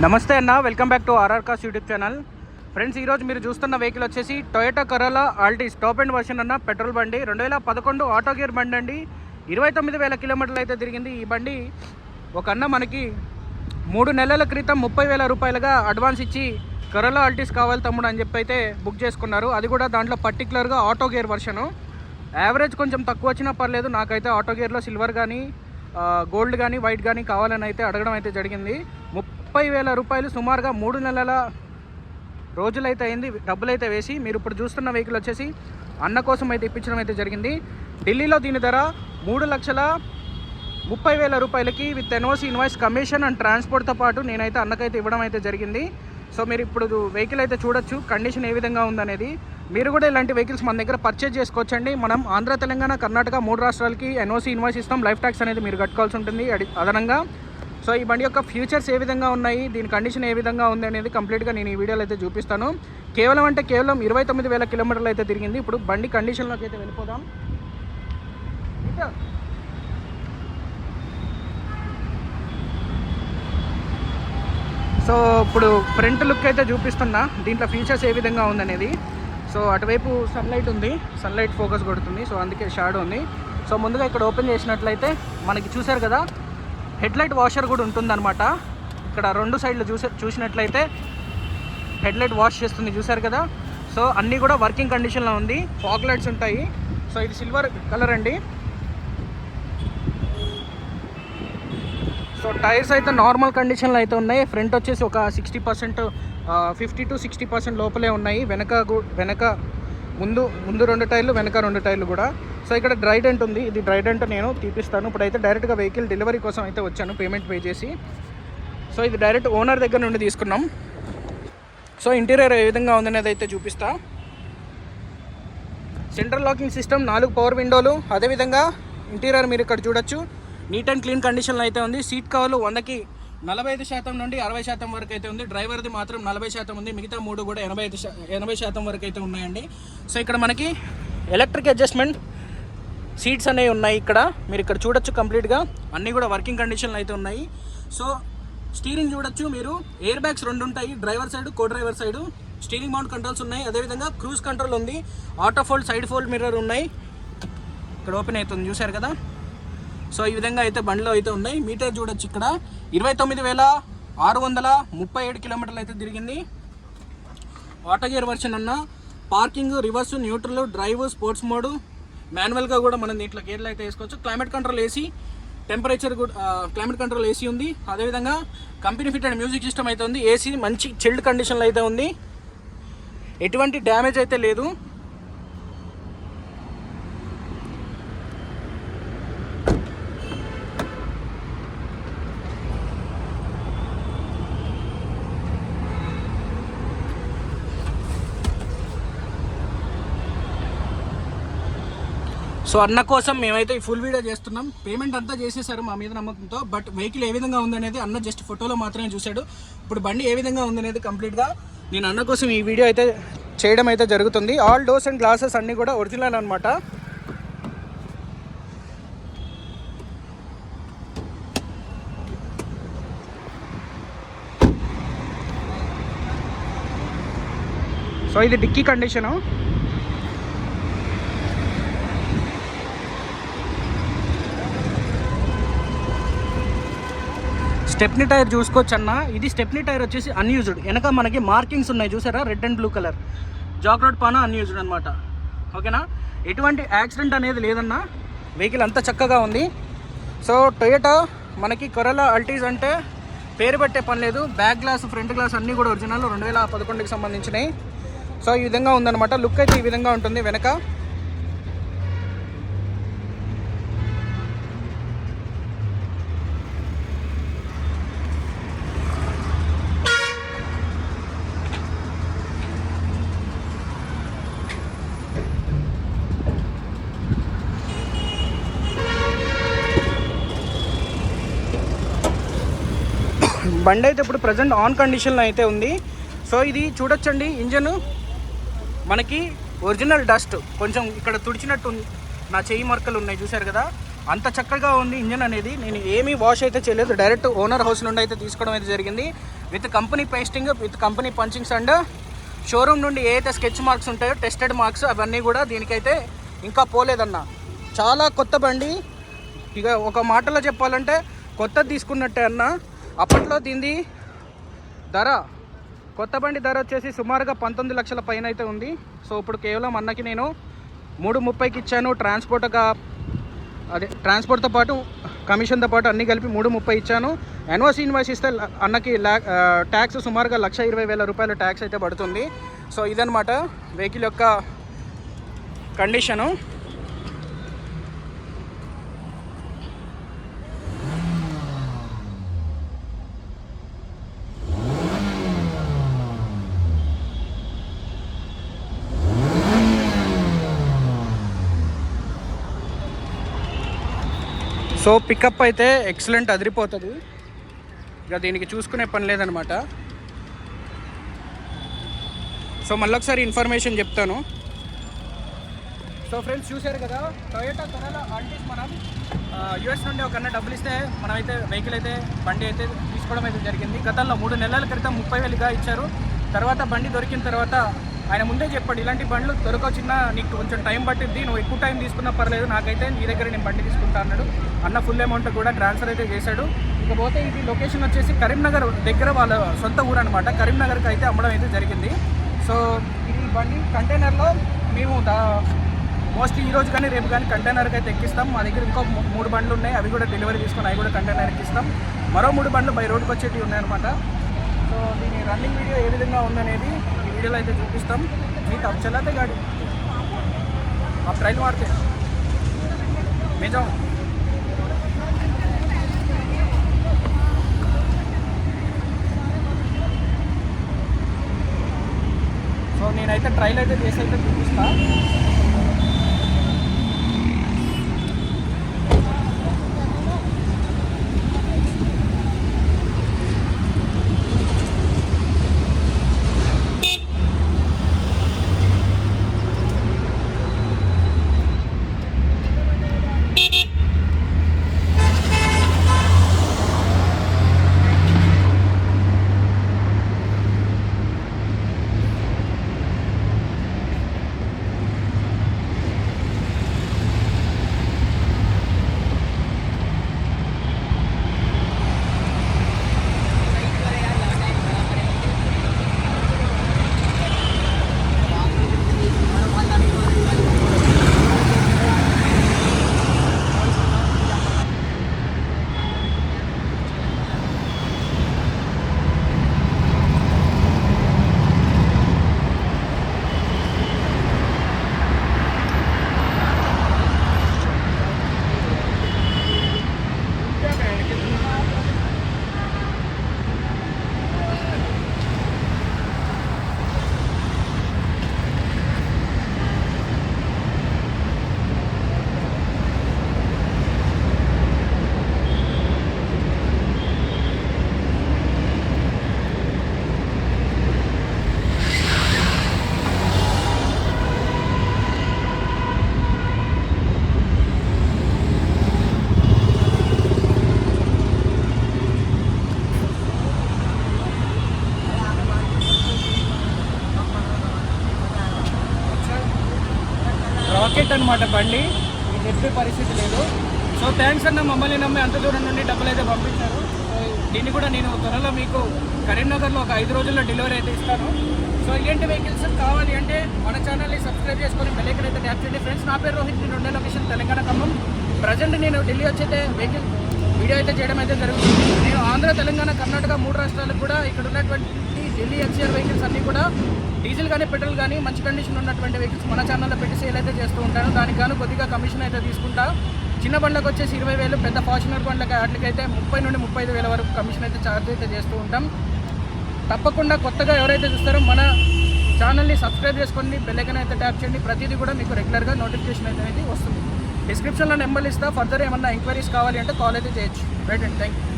నమస్తే అన్న, welcome back to RR cars YouTube channel. Friends, ఈరోజు మీరు చూస్తున్న వెహికల్ వచ్చేసి Toyota Corolla Altis top end version అన్న పెట్రోల్ బండి. 2011 ఆటో గేర్ బండి అండి. 29,000 కిలోమీటర్లు అయితే తిరిగింది. ఈ బండి ఒక అన్న మనకి 3 నెలల క్రితం 30,000 రూపాయలుగా అడ్వాన్స్ ఇచ్చి కరోలా ఆల్టిస్ కావాలి తమ్ముడు అని చెప్పి అయితే బుక్ చేసుకున్నారు. అది కూడా దాంట్లో పర్టికులర్గా ఆటో గేర్ వర్షను. యావరేజ్ కొంచెం తక్కువ వచ్చినా పర్లేదు, నాకైతే ఆటో గేర్లో సిల్వర్ కానీ గోల్డ్ కానీ వైట్ కానీ కావాలని అయితే అడగడం అయితే జరిగింది. 30,000 రూపాయలు సుమారుగా 3 నెలల రోజులైతే అయింది డబ్బులు అయితే వేసి. మీరు ఇప్పుడు చూస్తున్న వెహికల్ వచ్చేసి అన్న కోసం అయితే ఇప్పించడం అయితే జరిగింది. ఢిల్లీలో దీని ధర 3,30,000 రూపాయలకి with NOC, invoice, commission and ట్రాన్స్పోర్ట్తో పాటు నేనైతే అన్నకైతే ఇవ్వడం అయితే జరిగింది. సో మీరు ఇప్పుడు వెహికల్ అయితే చూడొచ్చు కండిషన్ ఏ విధంగా ఉందనేది. మీరు కూడా ఇలాంటి వెహికల్స్ మన దగ్గర పర్చేజ్ చేసుకోవచ్చండి. మనం ఆంధ్ర, తెలంగాణ, కర్ణాటక 3 రాష్ట్రాలకి ఎన్ఓసి, ఇన్వాయిస్ ఇస్తాం. లైఫ్ ట్యాక్స్ అనేది మీరు కట్టుకోవాల్సి ఉంటుంది అదనంగా. సో ఈ బండి యొక్క ఫ్యూచర్స్ ఏ విధంగా ఉన్నాయి, దీని కండిషన్ ఏ విధంగా ఉంది అనేది కంప్లీట్గా నేను ఈ వీడియోలో అయితే చూపిస్తాను. కేవలం 29,000 కిలోమీటర్లు అయితే తిరిగింది. ఇప్పుడు బండి కండిషన్లోకి అయితే వెళ్ళిపోదాం. సో ఇప్పుడు ఫ్రంట్ లుక్ అయితే చూపిస్తున్నా, దీంట్లో ఫీచర్స్ ఏ విధంగా ఉందనేది. సో అటువైపు సన్లైట్ ఉంది, సన్లైట్ ఫోకస్ కొడుతుంది, సో అందుకే షాడో ఉంది. సో ముందుగా ఇక్కడ ఓపెన్ చేసినట్లయితే మనకి చూసారు కదా హెడ్లైట్ వాషర్ కూడా ఉంటుందన్నమాట. ఇక్కడ 2 సైడ్లు చూసినట్లయితే హెడ్లైట్ వాష్ చేస్తుంది, చూసారు కదా. సో అన్నీ కూడా వర్కింగ్ కండిషన్లో ఉంది. ఫాగ్ లైట్స్ ఉంటాయి. సో ఇది సిల్వర్ కలర్ అండి. సో టైర్స్ అయితే నార్మల్ కండిషన్లో అయితే ఉన్నాయి. ఫ్రంట్ వచ్చేసి ఒక 60%, 50 to 60% లోపలే ఉన్నాయి. వెనక ముందు 2 టైర్లు, వెనక 2 టైర్లు కూడా. సో ఇక్కడ డ్రైడెంట్ ఉంది, ఇది డ్రైడెంట్ నేను తీపిస్తాను. ఇప్పుడైతే డైరెక్ట్గా వెహికల్ డెలివరీ కోసం అయితే వచ్చాను పేమెంట్ పే చేసి. సో ఇది డైరెక్ట్ ఓనర్ దగ్గర నుండి తీసుకున్నాం. సో ఇంటీరియర్ ఏ విధంగా ఉందనేది అయితే చూపిస్తా. సెంట్రల్ లాకింగ్ సిస్టమ్, 4 పవర్ విండోలు. అదేవిధంగా ఇంటీరియర్ మీరు ఇక్కడ చూడొచ్చు, నీట్ అండ్ క్లీన్ కండిషన్లో అయితే ఉంది. సీట్ కవర్లు 100కి 45% నుండి 60% వరకు అయితే ఉంది. డ్రైవర్ది మాత్రం 40% ఉంది, మిగతా 3 కూడా 80% వరకు అయితే ఉన్నాయండి. సో ఇక్కడ మనకి ఎలక్ట్రిక్ అడ్జస్ట్మెంట్ సీట్స్ అనేవి ఉన్నాయి. ఇక్కడ మీరు ఇక్కడ చూడొచ్చు కంప్లీట్గా అన్నీ కూడా వర్కింగ్ కండిషన్లో అయితే ఉన్నాయి. సో స్టీరింగ్ చూడొచ్చు మీరు, ఎయిర్ బ్యాగ్స్ 2 ఉంటాయి, డ్రైవర్ సైడ్, కో driver side. Steering mount controls ఉన్నాయి. అదేవిధంగా క్రూజ్ కంట్రోల్ ఉంది, auto fold, side fold mirror ఉన్నాయి. ఇక్కడ ఓపెన్ అవుతుంది, చూసారు కదా. సో ఈ విధంగా అయితే బండిలో అయితే ఉన్నాయి. మీటర్ చూడొచ్చు ఇక్కడ 29,637 కిలోమీటర్లు అయితే తిరిగింది. ఆటో గేర్ వర్షన్ అన్న. Parking, reverse, neutral, drive, sports mode, మాన్యువల్గా కూడా మనం దీంట్లో గేర్లు అయితే వేసుకోవచ్చు. క్లైమేట్ కంట్రోల్ ఏసీ, టెంపరేచర్ కూడా క్లైమేట్ కంట్రోల్ ఏసీ ఉంది. అదేవిధంగా కంపెనీ ఫిటెడ్ మ్యూజిక్ సిస్టమ్ అయితే ఉంది. ఏసీ మంచి చిల్డ్ కండిషన్లో అయితే ఉంది, ఎటువంటి డ్యామేజ్ అయితే లేదు. సో అన్న కోసం మేమైతే ఈ ఫుల్ వీడియో చేస్తున్నాం. పేమెంట్ అంతా చేసేసారు మా మీద నమ్మకంతో. బట్ వెహికల్ ఏ విధంగా ఉందనేది అన్న జస్ట్ ఫోటోలో మాత్రమే చూశాడు. ఇప్పుడు బండి ఏ విధంగా ఉందనేది కంప్లీట్గా నేను అన్న కోసం ఈ వీడియో అయితే చేయడం అయితే జరుగుతుంది. ఆల్ డోర్స్ అండ్ గ్లాసెస్ అన్నీ కూడా ఒరిజినల్ అనమాట. సో ఇది డిక్కీ కండిషను. స్టెప్నీ టైర్ చూసుకోవచ్చు అన్న. ఇది స్టెప్నీ టైర్ వచ్చేసి అన్యూజ్డ్. వెనక మనకి మార్కింగ్స్ ఉన్నాయి, చూసారా, red and blue colour. Jack rod పాన అన్యూజ్డ్ అనమాట. ఓకేనా, ఎటువంటి యాక్సిడెంట్ అనేది లేదన్న. వెహికల్ అంతా చక్కగా ఉంది. సో టొయోటా మనకి కరోలా ఆల్టిస్ అంటే పేరు పెట్టే పని లేదు. బ్యాక్ గ్లాస్, ఫ్రంట్ గ్లాస్ అన్నీ కూడా ఒరిజినల్ 2011కి సంబంధించినవి. సో ఈ విధంగా ఉందన్నమాట. లుక్ అయితే ఈ విధంగా ఉంటుంది వెనక. బండి అయితే ఇప్పుడు ప్రజెంట్ ఆన్ కండిషన్లో అయితే ఉంది. సో ఇది చూడొచ్చండి, ఇంజన్ మనకి ఒరిజినల్ డస్ట్ కొంచెం ఇక్కడ తుడిచినట్టు నా చెయ్యి మరకలు ఉన్నాయి, చూసారు కదా. అంత చక్కగా ఉంది ఇంజన్ అనేది. నేను ఏమీ వాష్ అయితే చేయలేదు, డైరెక్ట్ ఓనర్ హౌస్ నుండి అయితే తీసుకోవడం అయితే జరిగింది. With company pasting, with company punchings and showroom నుండి ఏ అయితే స్కెచ్ మార్క్స్ ఉంటాయో టెస్టెడ్ మార్క్స్ అవన్నీ కూడా దీనికైతే ఇంకా పోలేదన్న. చాలా కొత్త బండి. ఇక ఒక మాటలో చెప్పాలంటే కొత్తది తీసుకున్నట్టే అన్న. అప్పట్లో దీని ధర, కొత్త బండి ధర వచ్చేసి సుమారుగా 19 లక్షల పైన అయితే ఉంది. సో ఇప్పుడు కేవలం అన్నకి నేను 330కి ఇచ్చాను. ట్రాన్స్పోర్ట్తో పాటు కమిషన్తో పాటు అన్నీ కలిపి 330 ఇచ్చాను. ఎన్ఓసి ఇన్వాయిస్ ఇస్తే అన్నకి ట్యాక్స్ సుమారుగా 1,20,000 రూపాయల ట్యాక్స్ అయితే పడుతుంది. సో ఇదనమాట వెహికల్ యొక్క కండిషను. సో పికప్ అయితే ఎక్సలెంట్, అదిరిపోతుంది. ఇక దీనికి చూసుకునే పని లేదనమాట. సో మళ్ళొకసారి ఇన్ఫర్మేషన్ చెప్తాను. సో ఫ్రెండ్స్ చూశారు కదా, టొయోటా కరోలా ఆల్టిస్ మనం యూఎస్ నుండి ఒక అన్న డబ్బులు ఇస్తే మనమైతే వెహికల్ అయితే బండి అయితే తీసుకోవడం అయితే జరిగింది. గతంలో 3 నెలల క్రితం 30,000గా ఇచ్చారు. తర్వాత బండి దొరికిన తర్వాత ఆయన ముందే చెప్పాడు, ఇలాంటి బండ్లు దొరకొచ్చినా నీకు కొంచెం టైం పట్టింది, నువ్వు ఎక్కువ టైం తీసుకున్నా పర్లేదు, నాకైతే నీ దగ్గర నేను బండి తీసుకుంటా అన్నాడు. అన్న ఫుల్ అమౌంట్ కూడా ట్రాన్స్ఫర్ అయితే చేశాడు. ఇకపోతే ఇది లొకేషన్ వచ్చేసి కరీంనగర్ దగ్గర వాళ్ళ సొంత ఊరు అనమాట. కరీంనగర్కి అయితే అమ్మడం అయితే జరిగింది. సో ఇది బండి కంటైనర్లో మేము మోస్ట్లీ ఈరోజు కానీ రేపు కానీ కంటైనర్కి అయితే ఎక్కిస్తాం. మా దగ్గర ఇంకో 3 బండ్లు ఉన్నాయి, అవి కూడా డెలివరీ తీసుకొని అవి కూడా కంటైనర్ ఎక్కిస్తాం. మరో 3 బండ్లు బై రోడ్కి వచ్చేటివి ఉన్నాయన్నమాట. సో దీని రన్నింగ్ వీడియో ఏ విధంగా ఉందనేది ఈ వీడియోలో అయితే చూపిస్తాం. మీకు अब चलाते गाड़ी आप ट्रायल मारते मैं जाऊँ. సో నేనైతే ట్రైల్ అయితే చేసి అయితే చూపిస్తా. రాకెట్ అనమాట బండి, ఇది చెప్పే పరిస్థితి లేదు. సో థ్యాంక్స్ అన్న, మమ్మల్ని నమ్మి అంత దూరం నుండి డబ్బులు అయితే పంపించారు. సో దీన్ని కూడా నేను త్వరలో మీకు కరీంనగర్లో ఒక 5 రోజుల్లో డెలివరీ అయితే ఇస్తాను. సో ఇలాంటి వెహికల్స్ కావాలి అంటే మన ఛానల్ని సబ్స్క్రైబ్ చేసుకొని బెల్ ఐకాన్ అయితే ట్యాప్ చేయండి. ఫ్రెండ్స్, నా పేరు రోహిత్, నేను ఉండే లొకేషన్ తెలంగాణ ఖమ్మం. ప్రజెంట్ నేను ఢిల్లీ వచ్చైతే వెహికల్ వీడియో అయితే చేయడం అయితే జరుగుతుంది. నేను ఆంధ్ర, తెలంగాణ, కర్ణాటక 3 రాష్ట్రాలకు కూడా ఇక్కడ ఉన్నటువంటి ఢిల్లీ హెచ్ఆర్ వెహికల్స్ అన్నీ కూడా డీజిల్ కానీ పెట్రోల్ కానీ మంచి కండిషన్ ఉన్నటువంటి వెహికల్స్ మన ఛానల్లో పెట్టి సేల్ అయితే చేస్తూ ఉంటాను. దానికి గాను కొద్దిగా కమిషన్ అయితే తీసుకుంటా. చిన్న బండ్లకు వచ్చేసి 20,000, పెద్ద ఫార్చునర్ బండ్లకి వాటికైతే 30 నుండి 35,000 వరకు కమిషన్ అయితే ఛార్జ్ అయితే చేస్తూ ఉంటాం. తప్పకుండా కొత్తగా ఎవరైతే చూస్తారో మన ఛానల్ని సబ్స్క్రైబ్ చేసుకోండి, బెల్ ఐకాన్ అయితే ట్యాప్ చేయండి. ప్రతిదీ కూడా మీకు రెగ్యులర్గా నోటిఫికేషన్ అయితే వస్తుంది. డిస్క్రిప్షన్లో నెంబర్లు ఇస్తా. ఫర్దర్ ఏమన్నా ఎంక్వైరీస్ కావాలి అంటే కాల్ అయితే చేయొచ్చు. రైట్ అండి, థ్యాంక్ యూ.